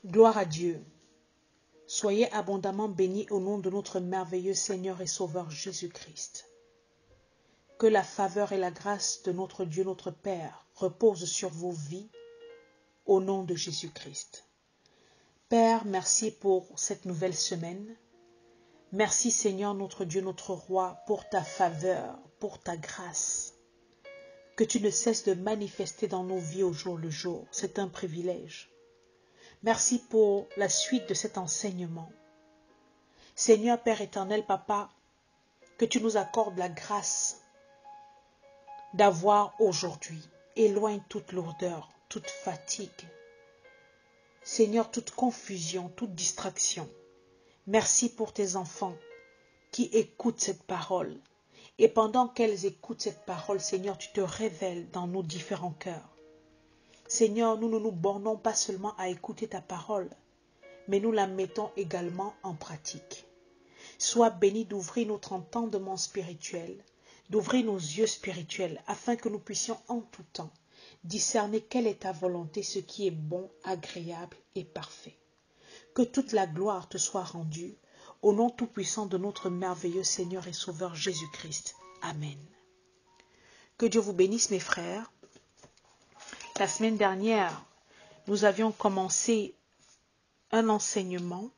Gloire à Dieu. Soyez abondamment bénis au nom de notre merveilleux Seigneur et Sauveur Jésus-Christ. Que la faveur et la grâce de notre Dieu, notre Père, reposent sur vos vies au nom de Jésus-Christ. Père, merci pour cette nouvelle semaine. Merci Seigneur, notre Dieu, notre Roi, pour ta faveur, pour ta grâce, que tu ne cesses de manifester dans nos vies au jour le jour. C'est un privilège. Merci pour la suite de cet enseignement. Seigneur, Père éternel, Papa, que tu nous accordes la grâce d'avoir aujourd'hui, éloigne toute lourdeur, toute fatigue. Seigneur, toute confusion, toute distraction. Merci pour tes enfants qui écoutent cette parole. Et pendant qu'elles écoutent cette parole, Seigneur, tu te révèles dans nos différents cœurs. Seigneur, nous ne nous bornons pas seulement à écouter ta parole, mais nous la mettons également en pratique. Sois béni d'ouvrir notre entendement spirituel, d'ouvrir nos yeux spirituels, afin que nous puissions en tout temps discerner quelle est ta volonté, ce qui est bon, agréable et parfait. Que toute la gloire te soit rendue, au nom tout-puissant de notre merveilleux Seigneur et Sauveur Jésus-Christ. Amen. Que Dieu vous bénisse, mes frères. La semaine dernière, nous avions commencé un enseignement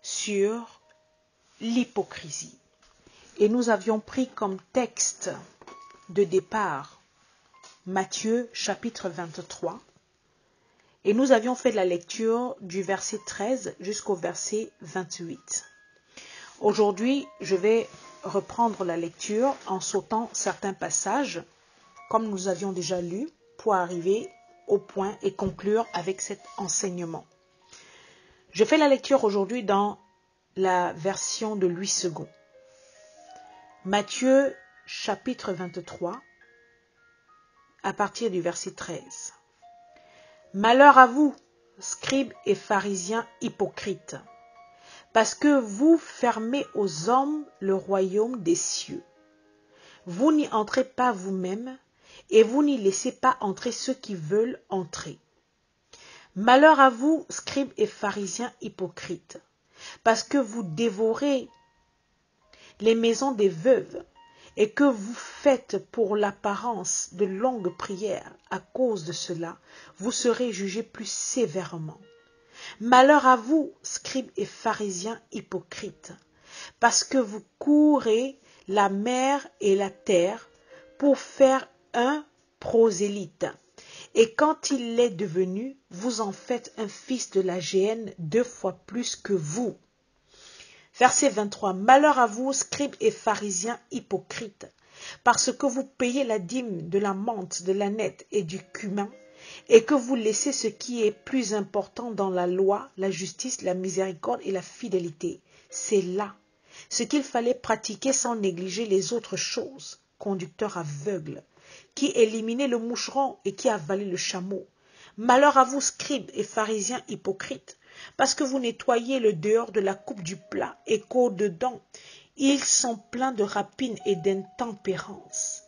sur l'hypocrisie. Et nous avions pris comme texte de départ Matthieu chapitre 23. Et nous avions fait la lecture du verset 13 jusqu'au verset 28. Aujourd'hui, je vais reprendre la lecture en sautant certains passages, comme nous avions déjà lu, pour arriver au point et conclure avec cet enseignement. Je fais la lecture aujourd'hui dans la version de Louis II. Matthieu chapitre 23, à partir du verset 13. Malheur à vous, scribes et pharisiens hypocrites, parce que vous fermez aux hommes le royaume des cieux. Vous n'y entrez pas vous-même, et vous n'y laissez pas entrer ceux qui veulent entrer. Malheur à vous, scribes et pharisiens hypocrites, parce que vous dévorez les maisons des veuves, et que vous faites pour l'apparence de longues prières. À cause de cela, vous serez jugés plus sévèrement. Malheur à vous, scribes et pharisiens hypocrites, parce que vous courez la mer et la terre pour faire un prosélyte. Et quand il l'est devenu, vous en faites un fils de la géhenne 2 fois plus que vous. Verset 23. Malheur à vous, scribes et pharisiens hypocrites, parce que vous payez la dîme de la menthe, de l'âneth et du cumin, et que vous laissez ce qui est plus important dans la loi, la justice, la miséricorde et la fidélité. C'est là ce qu'il fallait pratiquer sans négliger les autres choses. Conducteur aveugle, qui éliminait le moucheron et qui avalait le chameau. Malheur à vous, scribes et pharisiens hypocrites, parce que vous nettoyez le dehors de la coupe du plat et qu'au-dedans, ils sont pleins de rapines et d'intempérance.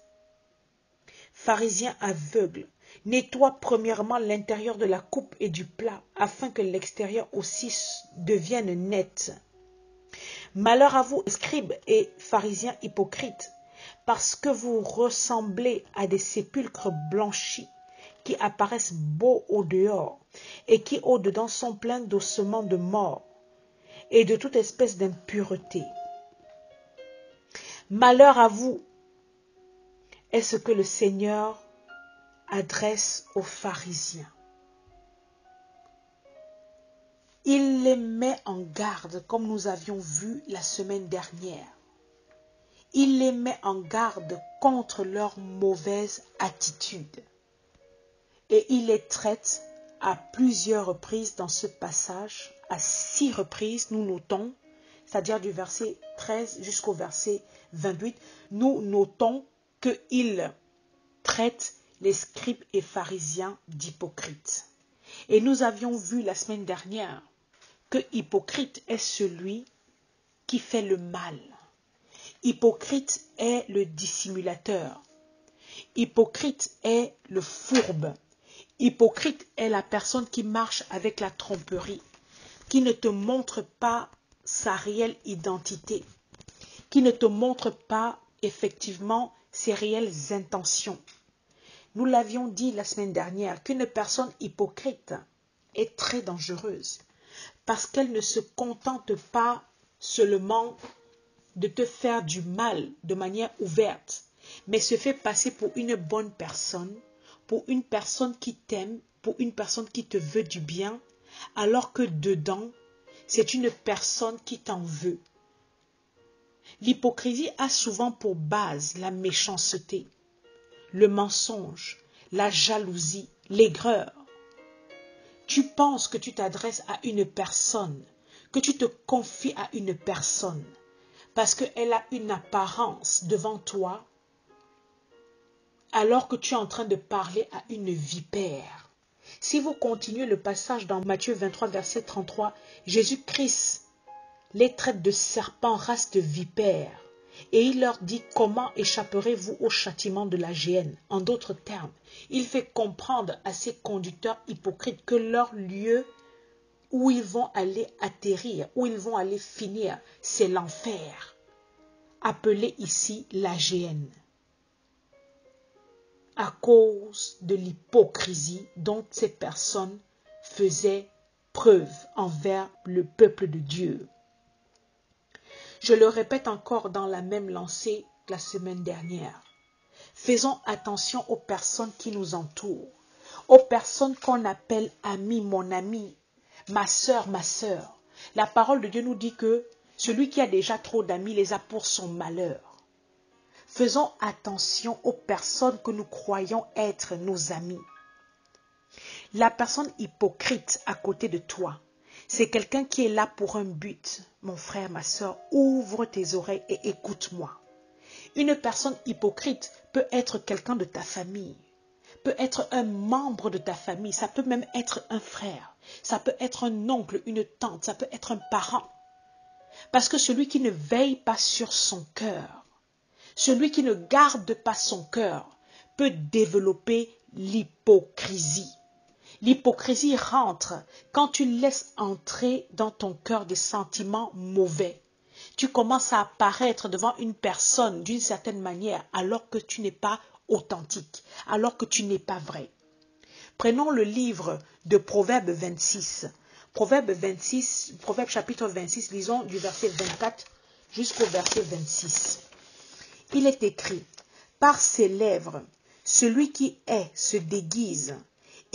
Pharisiens aveugles, nettoie premièrement l'intérieur de la coupe et du plat, afin que l'extérieur aussi devienne net. Malheur à vous, scribes et pharisiens hypocrites, parce que vous ressemblez à des sépulcres blanchis, qui apparaissent beaux au dehors, et qui au dedans sont pleins d'ossements de mort, et de toute espèce d'impureté. Malheur à vous, est ce que le Seigneur adresse aux pharisiens. Il les met en garde, comme nous avions vu la semaine dernière. Il les met en garde contre leur mauvaise attitude. Et il les traite à plusieurs reprises dans ce passage, à 6 reprises, nous notons, c'est-à-dire du verset 13 jusqu'au verset 28, nous notons qu'il traite les scribes et pharisiens d'hypocrites. Et nous avions vu la semaine dernière que hypocrite est celui qui fait le mal. Hypocrite est le dissimulateur. Hypocrite est le fourbe. Hypocrite est la personne qui marche avec la tromperie, qui ne te montre pas sa réelle identité, qui ne te montre pas effectivement ses réelles intentions. Nous l'avions dit la semaine dernière qu'une personne hypocrite est très dangereuse parce qu'elle ne se contente pas seulement de te faire du mal de manière ouverte, mais se fait passer pour une bonne personne, pour une personne qui t'aime, pour une personne qui te veut du bien, alors que dedans, c'est une personne qui t'en veut. L'hypocrisie a souvent pour base la méchanceté, le mensonge, la jalousie, l'aigreur. Tu penses que tu t'adresses à une personne, que tu te confies à une personne, parce qu'elle a une apparence devant toi, alors que tu es en train de parler à une vipère. Si vous continuez le passage dans Matthieu 23, verset 33, Jésus-Christ les traite de serpents, race de vipères. Et il leur dit, comment échapperez-vous au châtiment de la géhenne? En d'autres termes, il fait comprendre à ces conducteurs hypocrites que leur lieu où ils vont aller atterrir, où ils vont aller finir, c'est l'enfer, appelé ici la géhenne, à cause de l'hypocrisie dont ces personnes faisaient preuve envers le peuple de Dieu. Je le répète encore dans la même lancée que la semaine dernière. Faisons attention aux personnes qui nous entourent, aux personnes qu'on appelle amis, mon ami, ma sœur, ma sœur. La parole de Dieu nous dit que celui qui a déjà trop d'amis les a pour son malheur. Faisons attention aux personnes que nous croyons être nos amis. La personne hypocrite à côté de toi, c'est quelqu'un qui est là pour un but. Mon frère, ma soeur, ouvre tes oreilles et écoute-moi. Une personne hypocrite peut être quelqu'un de ta famille, peut être un membre de ta famille, ça peut même être un frère, ça peut être un oncle, une tante, ça peut être un parent. Parce que celui qui ne veille pas sur son cœur, celui qui ne garde pas son cœur, peut développer l'hypocrisie. L'hypocrisie rentre quand tu laisses entrer dans ton cœur des sentiments mauvais. Tu commences à apparaître devant une personne d'une certaine manière alors que tu n'es pas authentique, alors que tu n'es pas vrai. Prenons le livre de Proverbe 26. Proverbe chapitre 26, lisons du verset 24 jusqu'au verset 26. Il est écrit, « Par ses lèvres, celui qui est se déguise,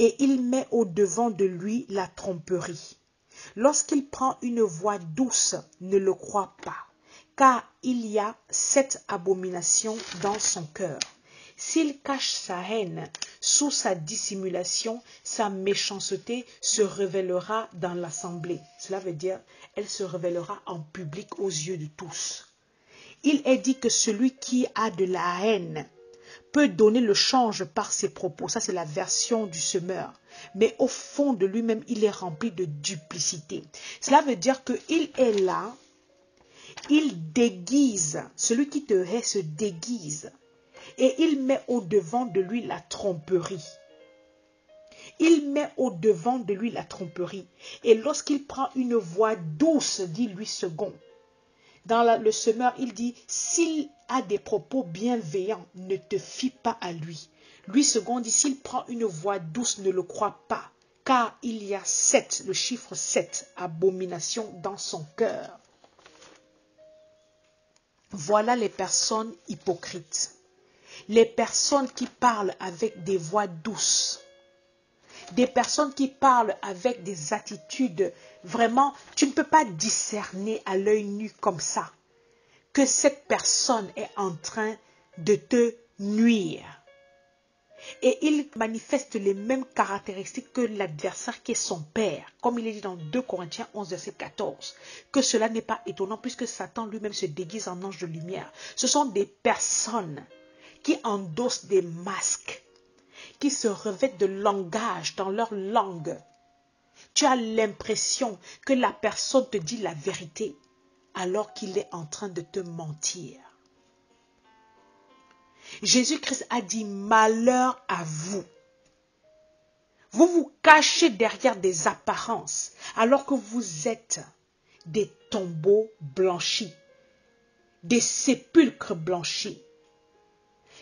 et il met au-devant de lui la tromperie. Lorsqu'il prend une voix douce, ne le crois pas, car il y a 7 abominations dans son cœur. S'il cache sa haine sous sa dissimulation, sa méchanceté se révélera dans l'assemblée. » Cela veut dire, elle se révélera en public aux yeux de tous. Il est dit que celui qui a de la haine peut donner le change par ses propos. Ça, c'est la version du semeur. Mais au fond de lui-même, il est rempli de duplicité. Cela veut dire qu'il est là, il déguise. Celui qui te hait se déguise. Et il met au-devant de lui la tromperie. Il met au-devant de lui la tromperie. Et lorsqu'il prend une voix douce, dit lui second. Dans le semeur, il dit, s'il a des propos bienveillants, ne te fie pas à lui. Lui second dit, s'il prend une voix douce, ne le crois pas, car il y a 7, le chiffre 7, abominations dans son cœur. Voilà les personnes hypocrites. Les personnes qui parlent avec des voix douces. Des personnes qui parlent avec des attitudes, vraiment, tu ne peux pas discerner à l'œil nu comme ça que cette personne est en train de te nuire. Et il manifeste les mêmes caractéristiques que l'adversaire qui est son père, comme il est dit dans 2 Corinthiens 11, verset 14, que cela n'est pas étonnant puisque Satan lui-même se déguise en ange de lumière. Ce sont des personnes qui endossent des masques, qui se revêtent de langage dans leur langue. Tu as l'impression que la personne te dit la vérité alors qu'il est en train de te mentir. Jésus-Christ a dit malheur à vous. Vous vous cachez derrière des apparences alors que vous êtes des tombeaux blanchis, des sépulcres blanchis.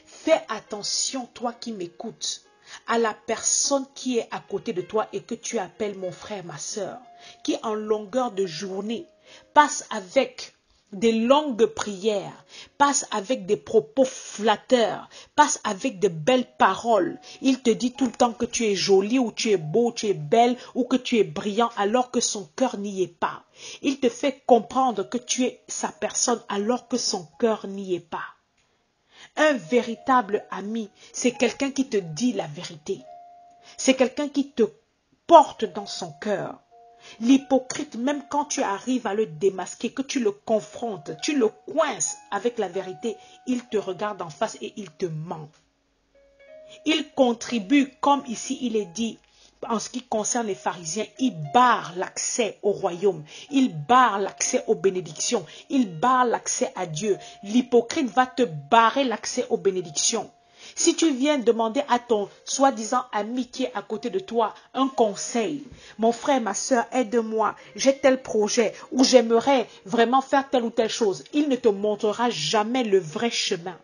Fais attention, toi qui m'écoutes, à la personne qui est à côté de toi et que tu appelles mon frère, ma soeur, qui en longueur de journée passe avec des longues prières, passe avec des propos flatteurs, passe avec de belles paroles. Il te dit tout le temps que tu es jolie ou tu es beau, tu es belle ou que tu es brillant alors que son cœur n'y est pas. Il te fait comprendre que tu es sa personne alors que son cœur n'y est pas. Un véritable ami, c'est quelqu'un qui te dit la vérité. C'est quelqu'un qui te porte dans son cœur. L'hypocrite, même quand tu arrives à le démasquer, que tu le confrontes, tu le coinces avec la vérité, il te regarde en face et il te ment. Il contribue, comme ici il est dit, en ce qui concerne les pharisiens, il barre l'accès au royaume, il barre l'accès aux bénédictions, il barre l'accès à Dieu. L'hypocrite va te barrer l'accès aux bénédictions. Si tu viens demander à ton soi-disant ami qui est à côté de toi un conseil, mon frère, ma soeur, aide-moi, j'ai tel projet ou j'aimerais vraiment faire telle ou telle chose, il ne te montrera jamais le vrai chemin.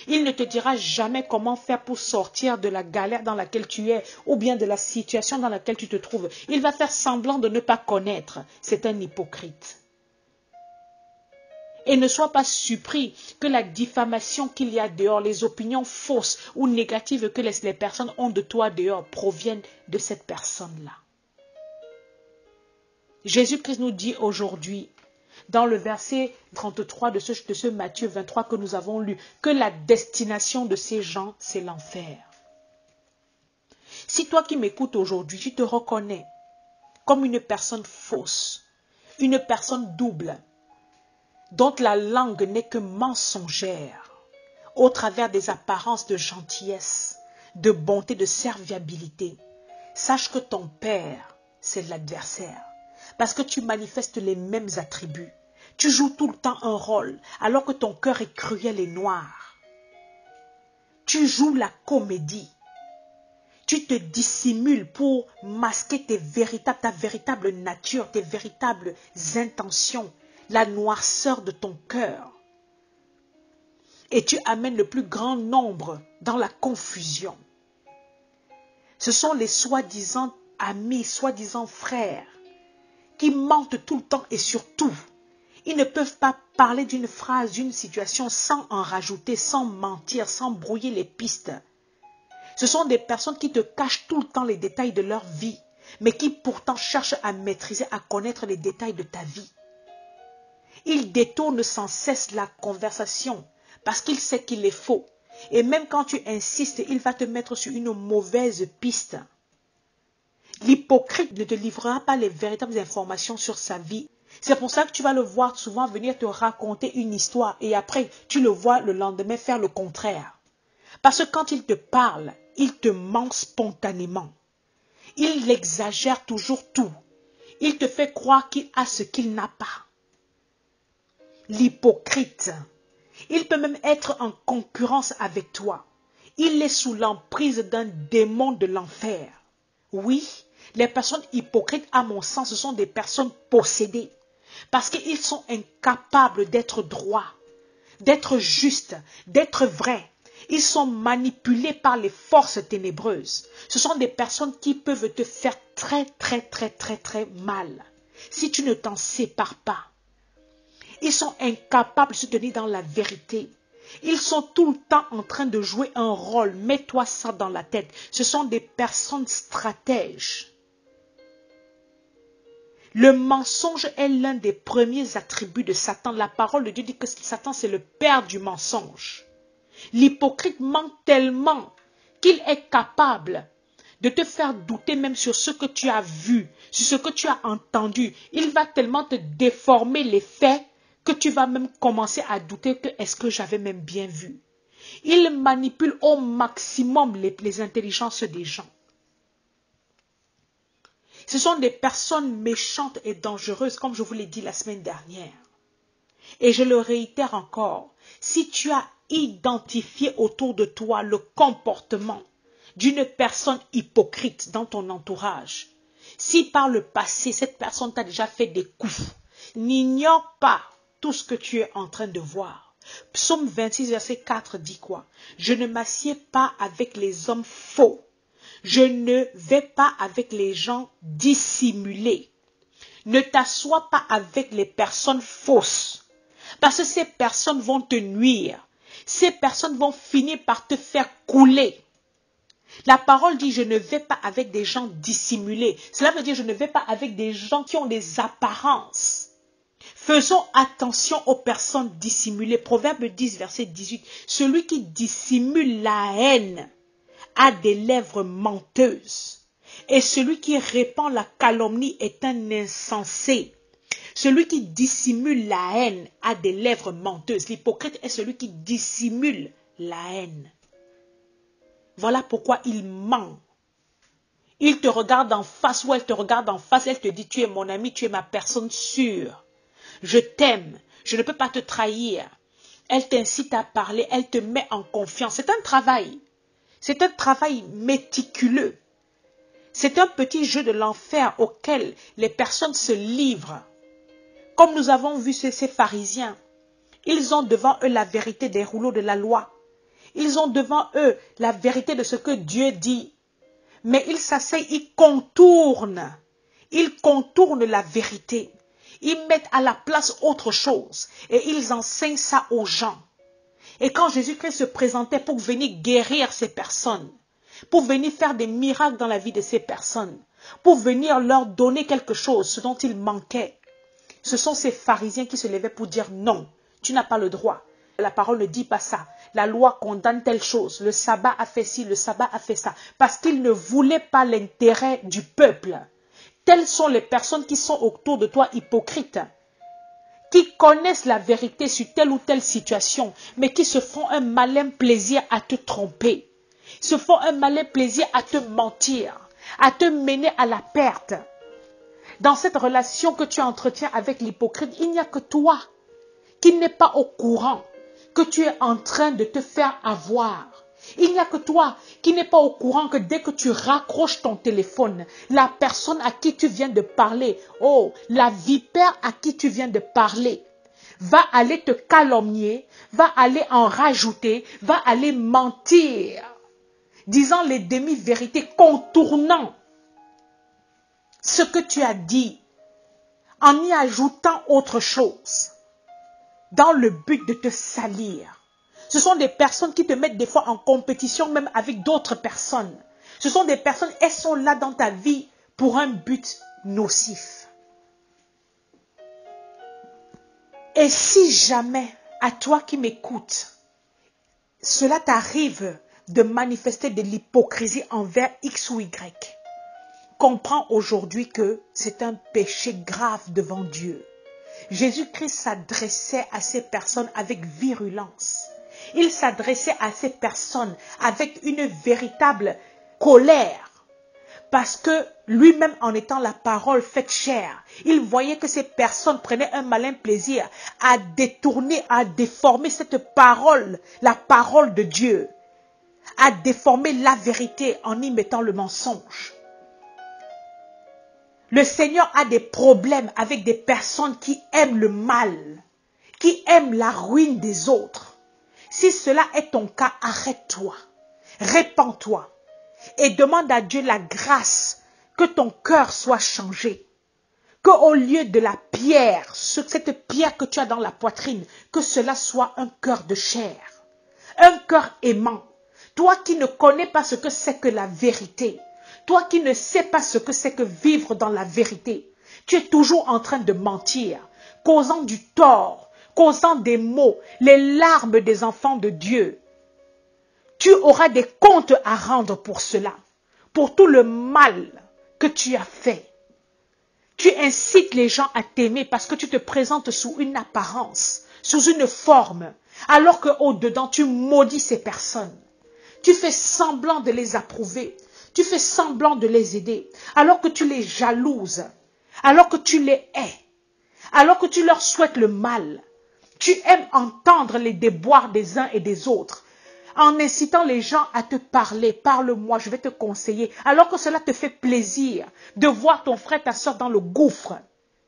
Il ne te dira jamais comment faire pour sortir de la galère dans laquelle tu es ou bien de la situation dans laquelle tu te trouves. Il va faire semblant de ne pas connaître. C'est un hypocrite. Et ne sois pas surpris que la diffamation qu'il y a dehors, les opinions fausses ou négatives que les personnes ont de toi dehors proviennent de cette personne-là. Jésus-Christ nous dit aujourd'hui, dans le verset 33 de ce Matthieu 23 que nous avons lu, que la destination de ces gens, c'est l'enfer. Si toi qui m'écoutes aujourd'hui, tu te reconnais comme une personne fausse, une personne double, dont la langue n'est que mensongère, au travers des apparences de gentillesse, de bonté, de serviabilité, sache que ton père, c'est l'adversaire, parce que tu manifestes les mêmes attributs. Tu joues tout le temps un rôle, alors que ton cœur est cruel et noir. Tu joues la comédie. Tu te dissimules pour masquer ta véritable nature, tes véritables intentions, la noirceur de ton cœur. Et tu amènes le plus grand nombre dans la confusion. Ce sont les soi-disant amis, soi-disant frères, qui mentent tout le temps et surtout, ils ne peuvent pas parler d'une phrase, d'une situation sans en rajouter, sans mentir, sans brouiller les pistes. Ce sont des personnes qui te cachent tout le temps les détails de leur vie, mais qui pourtant cherchent à maîtriser, à connaître les détails de ta vie. Ils détournent sans cesse la conversation parce qu'ils savent qu'il est faux. Et même quand tu insistes, il va te mettre sur une mauvaise piste. L'hypocrite ne te livrera pas les véritables informations sur sa vie. C'est pour ça que tu vas le voir souvent venir te raconter une histoire et après tu le vois le lendemain faire le contraire. Parce que quand il te parle, il te ment spontanément. Il exagère toujours tout. Il te fait croire qu'il a ce qu'il n'a pas. L'hypocrite, il peut même être en concurrence avec toi. Il est sous l'emprise d'un démon de l'enfer. Oui, les personnes hypocrites, à mon sens, ce sont des personnes possédées. Parce qu'ils sont incapables d'être droits, d'être justes, d'être vrais. Ils sont manipulés par les forces ténébreuses. Ce sont des personnes qui peuvent te faire très mal si tu ne t'en sépares pas. Ils sont incapables de se tenir dans la vérité. Ils sont tout le temps en train de jouer un rôle. Mets-toi ça dans la tête. Ce sont des personnes stratèges. Le mensonge est l'un des premiers attributs de Satan. La parole de Dieu dit que Satan, c'est le père du mensonge. L'hypocrite ment tellement qu'il est capable de te faire douter même sur ce que tu as vu, sur ce que tu as entendu. Il va tellement te déformer les faits que tu vas même commencer à douter que est-ce que j'avais même bien vu. Il manipule au maximum les intelligences des gens. Ce sont des personnes méchantes et dangereuses, comme je vous l'ai dit la semaine dernière. Et je le réitère encore, si tu as identifié autour de toi le comportement d'une personne hypocrite dans ton entourage, si par le passé, cette personne t'a déjà fait des coups, n'ignore pas tout ce que tu es en train de voir. Psaume 26, verset 4 dit quoi? Je ne m'assieds pas avec les hommes faux. Je ne vais pas avec les gens dissimulés. Ne t'assois pas avec les personnes fausses. Parce que ces personnes vont te nuire. Ces personnes vont finir par te faire couler. La parole dit, je ne vais pas avec des gens dissimulés. Cela veut dire, je ne vais pas avec des gens qui ont des apparences. Faisons attention aux personnes dissimulées. Proverbe 10, verset 18. Celui qui dissimule la haine a des lèvres menteuses. Et celui qui répand la calomnie est un insensé. Celui qui dissimule la haine a des lèvres menteuses. L'hypocrite est celui qui dissimule la haine. Voilà pourquoi il ment. Il te regarde en face ou elle te regarde en face. Elle te dit, tu es mon ami, tu es ma personne sûre. Je t'aime, je ne peux pas te trahir. Elle t'incite à parler, elle te met en confiance. C'est un travail. C'est un travail méticuleux. C'est un petit jeu de l'enfer auquel les personnes se livrent. Comme nous avons vu ces pharisiens, ils ont devant eux la vérité des rouleaux de la loi. Ils ont devant eux la vérité de ce que Dieu dit. Mais ils s'asseyent, ils contournent la vérité. Ils mettent à la place autre chose et ils enseignent ça aux gens. Et quand Jésus-Christ se présentait pour venir guérir ces personnes, pour venir faire des miracles dans la vie de ces personnes, pour venir leur donner quelque chose, ce dont ils manquaient, ce sont ces pharisiens qui se levaient pour dire non, tu n'as pas le droit. La parole ne dit pas ça. La loi condamne telle chose. Le sabbat a fait ci, le sabbat a fait ça. Parce qu'ils ne voulaient pas l'intérêt du peuple. Telles sont les personnes qui sont autour de toi hypocrites, qui connaissent la vérité sur telle ou telle situation, mais qui se font un malin plaisir à te tromper, se font un malin plaisir à te mentir, à te mener à la perte. Dans cette relation que tu entretiens avec l'hypocrite, il n'y a que toi qui n'es pas au courant que tu es en train de te faire avoir. Il n'y a que toi qui n'es pas au courant que dès que tu raccroches ton téléphone, la personne à qui tu viens de parler, la vipère à qui tu viens de parler, va aller te calomnier, va aller en rajouter, va aller mentir, disant les demi-vérités, contournant ce que tu as dit, en y ajoutant autre chose, dans le but de te salir. Ce sont des personnes qui te mettent des fois en compétition même avec d'autres personnes. Ce sont des personnes, elles sont là dans ta vie pour un but nocif. Et si jamais, à toi qui m'écoutes, cela t'arrive de manifester de l'hypocrisie envers X ou Y, comprends aujourd'hui que c'est un péché grave devant Dieu. Jésus-Christ s'adressait à ces personnes avec virulence. Il s'adressait à ces personnes avec une véritable colère. Parce que lui-même, en étant la parole faite chair, il voyait que ces personnes prenaient un malin plaisir à détourner, à déformer cette parole, la parole de Dieu, à déformer la vérité en y mettant le mensonge. Le Seigneur a des problèmes avec des personnes qui aiment le mal, qui aiment la ruine des autres. Si cela est ton cas, arrête-toi, répands-toi et demande à Dieu la grâce que ton cœur soit changé. Qu'au lieu de la pierre, cette pierre que tu as dans la poitrine, que cela soit un cœur de chair, un cœur aimant. Toi qui ne connais pas ce que c'est que la vérité, toi qui ne sais pas ce que c'est que vivre dans la vérité, tu es toujours en train de mentir, causant du tort, causant des maux, les larmes des enfants de Dieu. Tu auras des comptes à rendre pour cela, pour tout le mal que tu as fait. Tu incites les gens à t'aimer parce que tu te présentes sous une apparence, sous une forme, alors qu'au-dedans, tu maudis ces personnes. Tu fais semblant de les approuver. Tu fais semblant de les aider, alors que tu les jalouses, alors que tu les hais, alors que tu leur souhaites le mal. Tu aimes entendre les déboires des uns et des autres, en incitant les gens à te parler. Parle-moi, je vais te conseiller. Alors que cela te fait plaisir de voir ton frère, ta soeur dans le gouffre,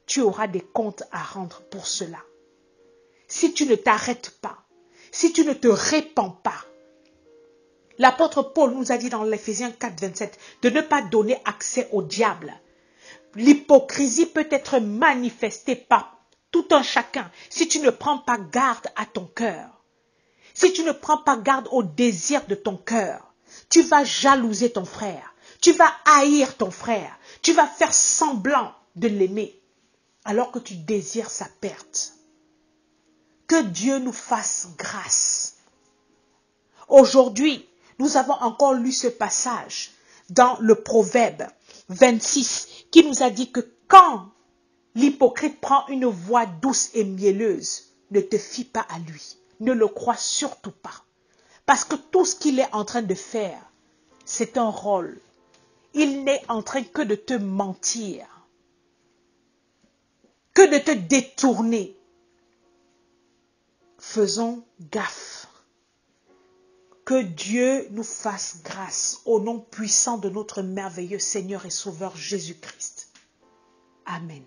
tu auras des comptes à rendre pour cela. Si tu ne t'arrêtes pas, si tu ne te répands pas, l'apôtre Paul nous a dit dans l'Éphésiens 4, 27 de ne pas donner accès au diable. L'hypocrisie peut être manifestée par tout un chacun si tu ne prends pas garde à ton cœur. Si tu ne prends pas garde au désir de ton cœur, tu vas jalouser ton frère, tu vas haïr ton frère, tu vas faire semblant de l'aimer alors que tu désires sa perte. Que Dieu nous fasse grâce. Aujourd'hui, nous avons encore lu ce passage dans le Proverbe 26 qui nous a dit que quand l'hypocrite prend une voix douce et mielleuse, ne te fie pas à lui. Ne le crois surtout pas. Parce que tout ce qu'il est en train de faire, c'est un rôle. Il n'est en train que de te mentir, que de te détourner. Faisons gaffe. Que Dieu nous fasse grâce au nom puissant de notre merveilleux Seigneur et Sauveur Jésus-Christ. Amen.